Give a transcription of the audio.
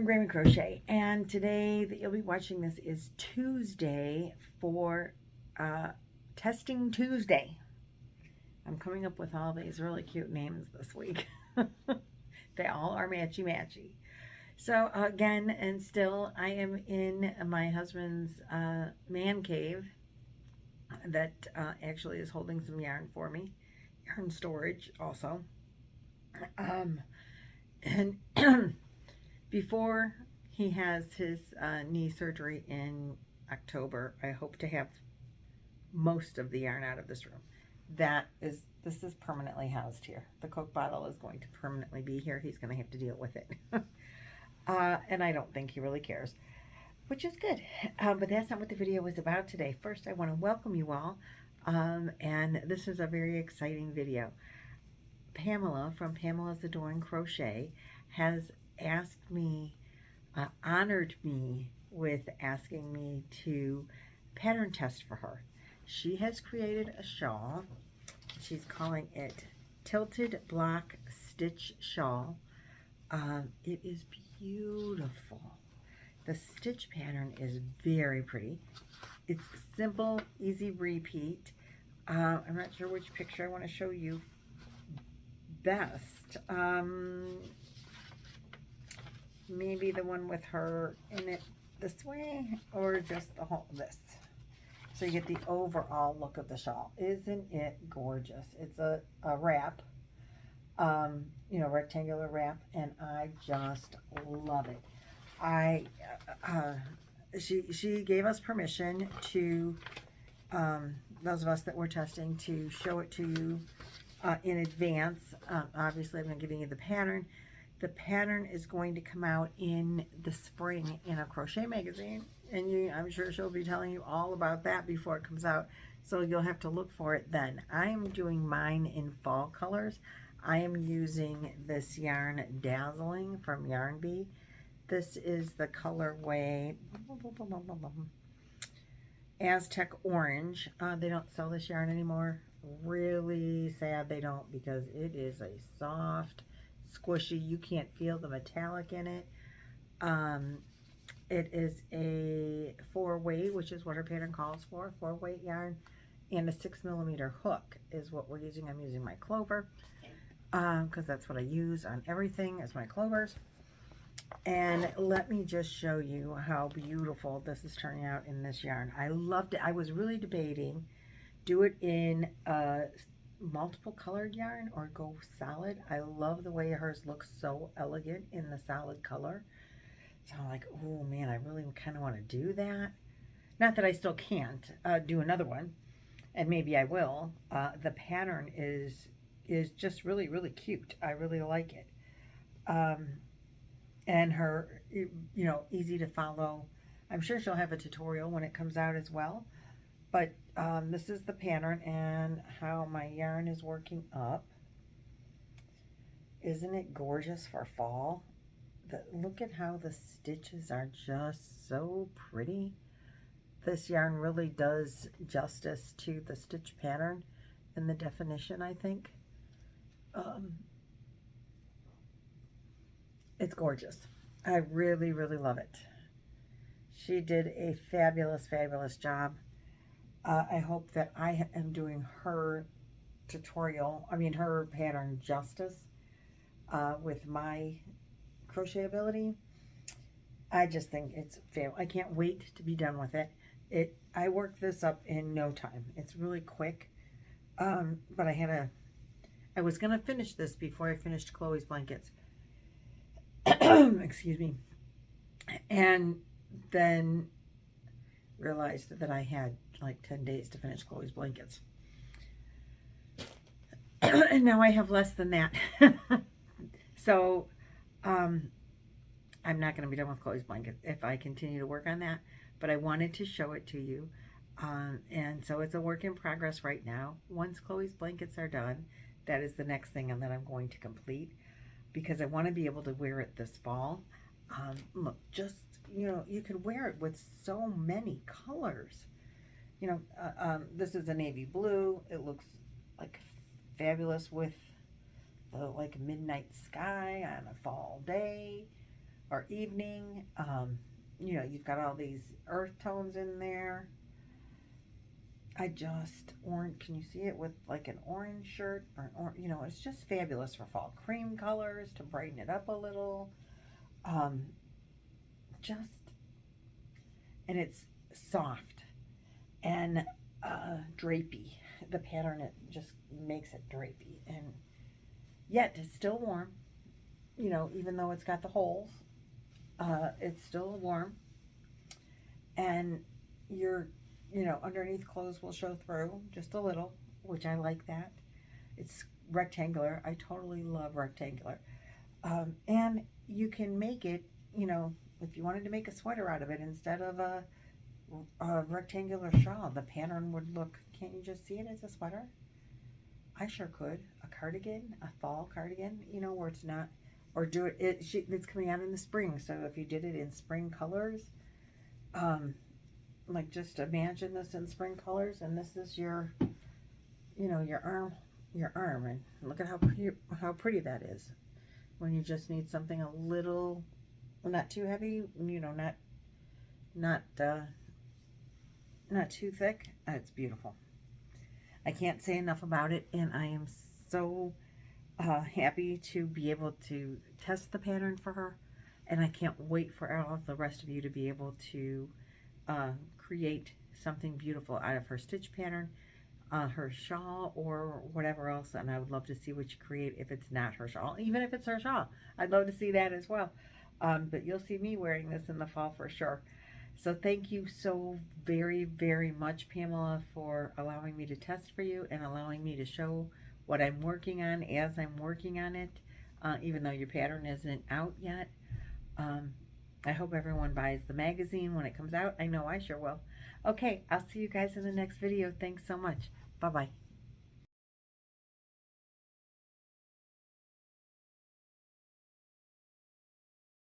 Grammy Crochet, and today that you'll be watching this is Tuesday for Testing Tuesday. I'm coming up with all these really cute names this week. They all are matchy-matchy. So again, and still, I am in my husband's man cave that actually is holding some yarn for me. Yarn storage also. And before he has his knee surgery in October, I hope to have most of the yarn out of this room. This is permanently housed here. The Coke bottle is going to permanently be here. He's going to have to deal with it. And I don't think he really cares, which is good. But that's not what the video was about today. First, I want to welcome you all. And this is a very exciting video. Pamela from Pamela's Adoring Crochet has asked me, honored me with asking me to pattern test for her. She has created a shawl. She's calling it Tilted Block Stitch Shawl. It is beautiful. The stitch pattern is very pretty. It's simple, easy repeat. I'm not sure which picture I want to show you best. Maybe the one with her in it this way, or just the whole this. So you get the overall look of the shawl. Isn't it gorgeous? It's a wrap, you know, rectangular wrap, and I just love it. She gave us permission to, those of us that were testing, to show it to you in advance. Obviously, I'm giving you the pattern. The pattern is going to come out in the spring in a crochet magazine, and I'm sure she'll be telling you all about that before it comes out, so you'll have to look for it then. I'm doing mine in fall colors. I am using this yarn Dazzling from Yarn Bee. This is the colorway Aztec Orange. They don't sell this yarn anymore. Really sad they don't, because it is a soft, squishy, you can't feel the metallic in it. It is a 4-weight, which is what our pattern calls for, 4-weight yarn, and a 6mm hook is what we're using. I'm using my clover, because that's what I use on everything, as my clovers. And let me just show you how beautiful this is turning out in this yarn. I loved it. I was really debating, do it in multiple colored yarn or go solid. I love the way hers looks so elegant in the solid color. So I'm like, oh man, I really kind of want to do that. Not that I still can't do another one, and maybe I will. The pattern is just really, really cute. I really like it. And her, you know, easy to follow. I'm sure she'll have a tutorial when it comes out as well. But this is the pattern and how my yarn is working up. Isn't it gorgeous for fall? Look at how the stitches are just so pretty. This yarn really does justice to the stitch pattern and the definition, I think. It's gorgeous. I really, really love it. She did a fabulous, fabulous job. I hope that I am doing her tutorial, her pattern justice with my crochet ability. I just think it's fair. I can't wait to be done with it. I worked this up in no time. It's really quick. But I was gonna finish this before I finished Chloe's blankets. Excuse me. And then realized that I had like 10 days to finish Chloe's blankets. And now I have less than that. So I'm not going to be done with Chloe's blanket if I continue to work on that, but I wanted to show it to you. And so it's a work in progress right now. Once Chloe's blankets are done, that is the next thing that I'm going to complete, because I want to be able to wear it this fall. Look, just, you know, you can wear it with so many colors. You know, this is a navy blue. It looks like fabulous with the like midnight sky on a fall day. or evening. You know, you've got all these earth tones in there. I just orange. Can you see it with like an orange shirt or you know, it's just fabulous for fall. Cream colors to brighten it up a little. Just and it's soft and drapey. The pattern, it just makes it drapey, and yet it's still warm. You know, even though it's got the holes, it's still warm, and your, you know, underneath clothes will show through just a little, which I like that. It's rectangular. I totally love rectangular. And you can make it, you know, if you wanted to make a sweater out of it instead of a rectangular shawl, the pattern would look, can't you just see it as a sweater? I sure could. A cardigan, a fall cardigan, you know, where it's not, or do it, it's coming out in the spring. So if you did it in spring colors, like just imagine this in spring colors, and this is your, you know, your arm, and look at how pretty that is. When you just need something a little, not too heavy, you know, not too thick. It's beautiful. I can't say enough about it, and I am so happy to be able to test the pattern for her, and I can't wait for all of the rest of you to be able to create something beautiful out of her stitch pattern, her shawl, or whatever else. And I would love to see what you create if it's not her shawl. Even if it's her shawl, I'd love to see that as well. But you'll see me wearing this in the fall for sure. So thank you so very, very much, Pamela, for allowing me to test for you and allowing me to show what I'm working on as I'm working on it, even though your pattern isn't out yet. I hope everyone buys the magazine when it comes out. I know I sure will. Okay, I'll see you guys in the next video. Thanks so much. Bye-bye.